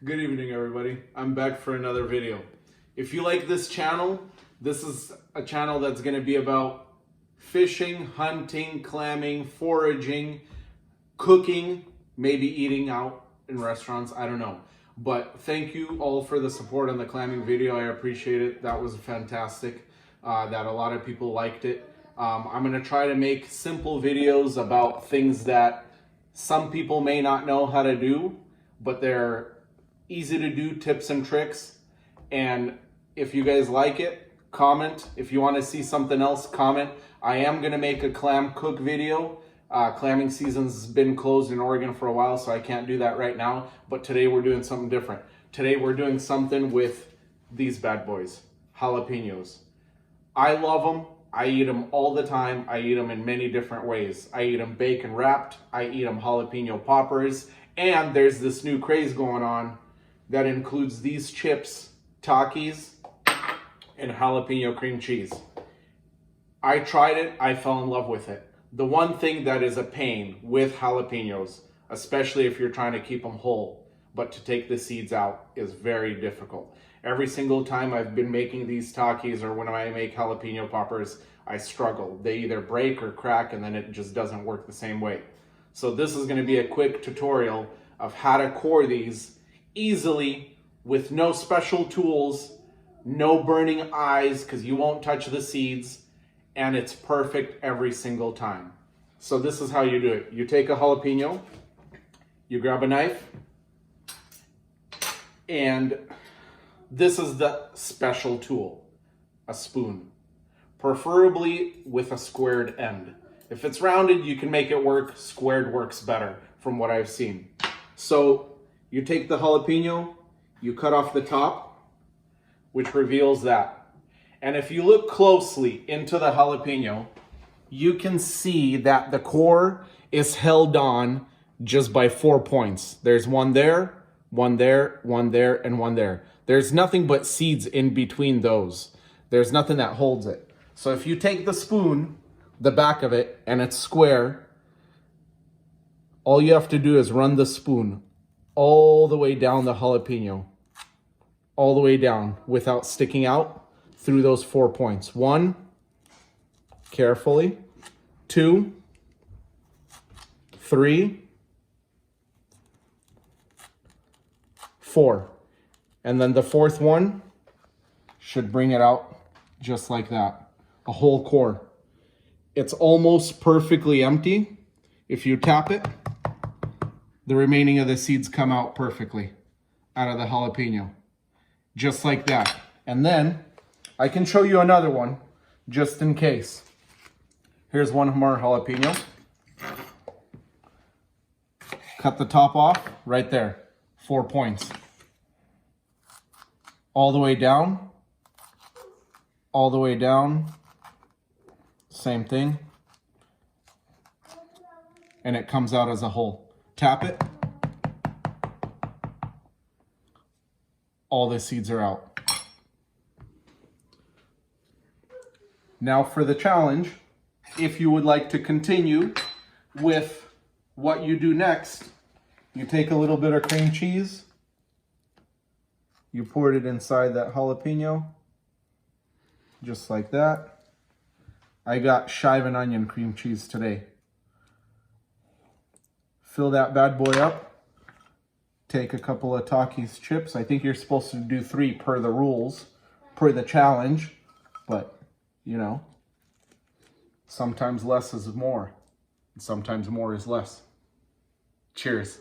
Good evening, everybody. I'm back for another video. If you like this channel, this is a channel that's going to be about fishing, hunting, clamming, foraging, cooking, maybe eating out in restaurants. I don't know. But thank you all for the support on the clamming video. I appreciate it. That was fantastic. That a lot of people liked it. I'm going to try to make simple videos about things that some people may not know how to do, but they're easy to do, tips and tricks. And if you guys like it, comment. If you want to see something else, comment. I am going to make a clam cook video. Clamming season's been closed in Oregon for a while, so I can't do that right now. But today we're doing something different. Today we're doing something with these bad boys, jalapenos. I love them. I eat them all the time. I eat them in many different ways. I eat them bacon wrapped. I eat them jalapeno poppers. And there's this new craze going on that includes these chips, Takis, and jalapeno cream cheese. I tried it. I fell in love with it. The one thing that is a pain with jalapenos, especially if you're trying to keep them whole, but to take the seeds out is very difficult. Every single time I've been making these Takis or when I make jalapeno poppers, I struggle. They either break or crack and then it just doesn't work the same way. So this is going to be a quick tutorial of how to core these easily with no special tools, no burning eyes because you won't touch the seeds, and it's perfect every single time. So this is how you do it. You take a jalapeno, you grab a knife, and this is the special tool, a spoon, preferably with a squared end. If it's rounded, you can make it work. Squared works better from what I've seen. So you take the jalapeno, you cut off the top, which reveals that. And if you look closely into the jalapeno, you can see that the core is held on just by 4 points. There's one there, one there, one there, and one there. There's nothing but seeds in between those. There's nothing that holds it. So if you take the spoon, the back of it, and it's square, all you have to do is run the spoon all the way down the jalapeno, all the way down without sticking out through those 4 points. 1, carefully, 2, 3, 4. And then the 4th one should bring it out just like that, a whole core. It's almost perfectly empty. If you tap it, the remaining of the seeds come out perfectly out of the jalapeno, just like that. And then I can show you another one just in case. Here's one more jalapeno. Cut the top off right there, 4 points. All the way down, all the way down, same thing. And it comes out as a whole. Tap it. All the seeds are out. Now for the challenge, if you would like to continue with what you do next, you take a little bit of cream cheese, you pour it inside that jalapeno, just like that. I got chive and onion cream cheese today. Fill that bad boy up. Take a couple of Takis chips. I think you're supposed to do 3 per the rules, per the challenge. But, you know, sometimes less is more. And sometimes more is less. Cheers.